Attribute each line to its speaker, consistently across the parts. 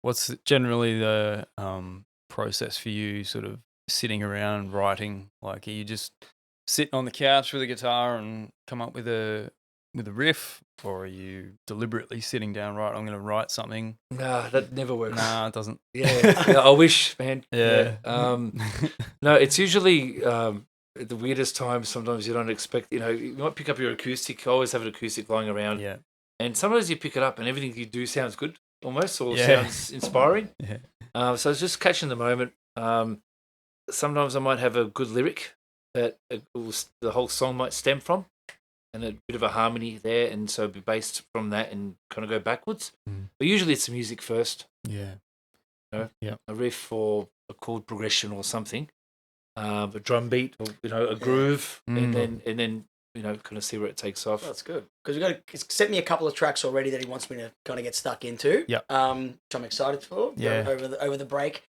Speaker 1: What's generally the process for you, sort of sitting around writing? Like, are you just sitting on the couch with a guitar and come up with a riff, or are you deliberately sitting down? Right, I'm going to write something.
Speaker 2: Nah, that never works.
Speaker 1: Nah, it doesn't.
Speaker 2: Yeah, I wish, man.
Speaker 1: Yeah.
Speaker 2: No, it's usually at the weirdest times. Sometimes you don't expect. You might pick up your acoustic. I always have an acoustic lying around.
Speaker 1: Yeah.
Speaker 2: And sometimes you pick it up and everything you do sounds good, almost, or
Speaker 1: Yeah.
Speaker 2: sounds inspiring.
Speaker 1: Yeah.
Speaker 2: So it's just catching the moment. Sometimes I might have a good lyric that the whole song might stem from, and a bit of a harmony there, and so be based from that and kind of go backwards. But usually it's the music first.
Speaker 1: Yeah.
Speaker 2: Yeah. A riff or a chord progression or something, a drum beat or a groove, and then kind of see where it takes off.
Speaker 3: That's good, because he's sent me a couple of tracks already that he wants me to kind of get stuck into.
Speaker 1: Yeah.
Speaker 3: Which I'm excited for.
Speaker 1: Yeah.
Speaker 3: Over the break.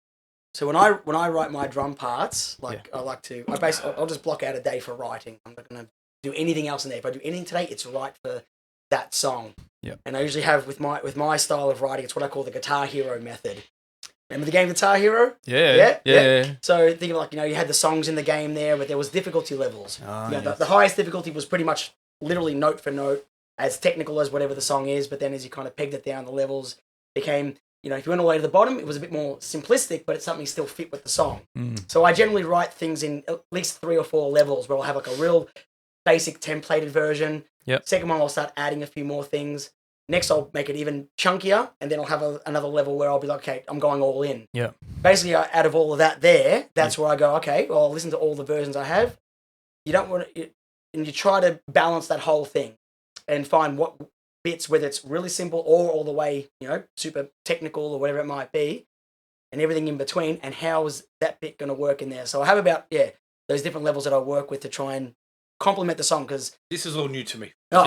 Speaker 3: So when I write my drum parts, I'll just block out a day for writing. I'm not gonna do anything else in there. If I do anything today, it's right for that song.
Speaker 1: Yeah.
Speaker 3: And I usually have with my style of writing, it's what I call the Guitar Hero method. Remember the game Guitar Hero?
Speaker 1: Yeah.
Speaker 3: So think of you had the songs in the game there, but there was difficulty levels. The highest difficulty was pretty much literally note for note, as technical as whatever the song is. But then as you kind of pegged it down, the levels became, if you went all the way to the bottom, it was a bit more simplistic, but it's something still fit with the song. So I generally write things in at least 3 or 4 levels, where I'll have a real basic templated version.
Speaker 1: Yep.
Speaker 3: Second one, I'll start adding a few more things. Next, I'll make it even chunkier, and then I'll have another level where I'll be like, okay, I'm going all in.
Speaker 1: Yeah.
Speaker 3: Basically, out of all of that that's where I go, okay, well, I'll listen to all the versions I have. You don't want to, and you try to balance that whole thing and find what bits, whether it's really simple or all the way, super technical or whatever it might be, and everything in between, and how is that bit going to work in there. So I have about, those different levels that I work with to try and complement the song, because
Speaker 2: this is all new to me.
Speaker 3: Oh.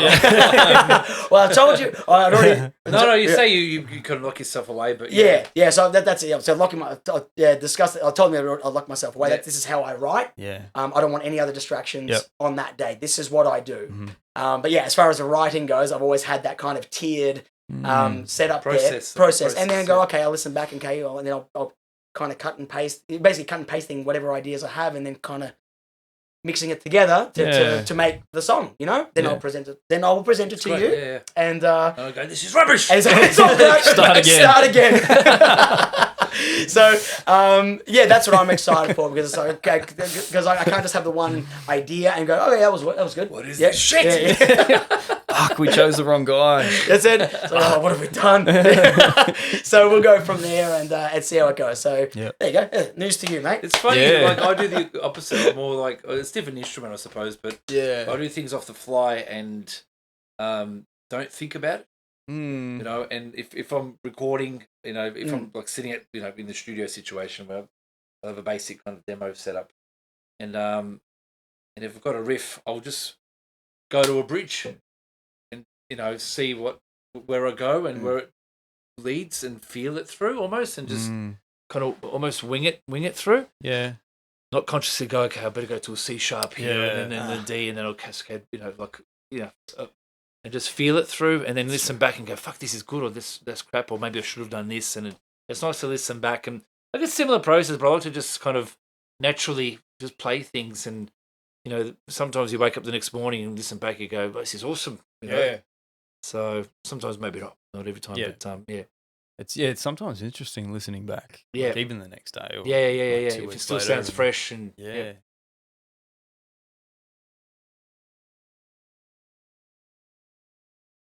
Speaker 3: Well, I told you. I'd already.
Speaker 2: No. You say you kind of lock yourself away, but
Speaker 3: yeah. So that's it. So locking discussed it. I told me I'd lock myself away. This is how I write.
Speaker 1: Yeah.
Speaker 3: I don't want any other distractions on that day. This is what I do. But as far as the writing goes, I've always had that kind of tiered setup process, and then go, okay, I'll listen back and then I'll kind of cut and paste, basically cut and pasting whatever ideas I have, and then kind of mixing it together to make the song, Then I'll present it. Then I will present it to you.
Speaker 2: Yeah.
Speaker 3: And
Speaker 2: I'll go, this is rubbish.
Speaker 3: And it's all great. Start again. So that's what I'm excited for, because it's like, okay, because I can't just have the one idea and go, okay, that was good.
Speaker 2: What is this shit?
Speaker 1: Fuck, we chose the wrong guy.
Speaker 3: That's it. So, what have we done? So we'll go from there and see how it goes. So there you go. News to you, mate.
Speaker 2: It's funny. Like, I do the opposite. I'm more like, it's a different instrument, I suppose, but I do things off the fly and don't think about it. And if I'm recording, if I'm like sitting at, in the studio situation where I have a basic kind of demo setup, and if I've got a riff, I'll just go to a bridge and see where I go and where it leads, and feel it through almost, and just kind of almost wing it through.
Speaker 1: Yeah.
Speaker 2: Not consciously go, okay, I better go to a C sharp here, and then the D, and then I'll cascade, and just feel it through, and then listen back and go, fuck, this is good, or that's crap, or maybe I should have done this. And it's nice to listen back, and like a similar process, but I like to just kind of naturally just play things, and sometimes you wake up the next morning and listen back, you go, this is awesome. So sometimes maybe not every time, but
Speaker 1: It's sometimes interesting listening back.
Speaker 2: Yeah.
Speaker 1: Like even the next day. Or
Speaker 2: yeah.
Speaker 1: Like
Speaker 2: If it still sounds fresh and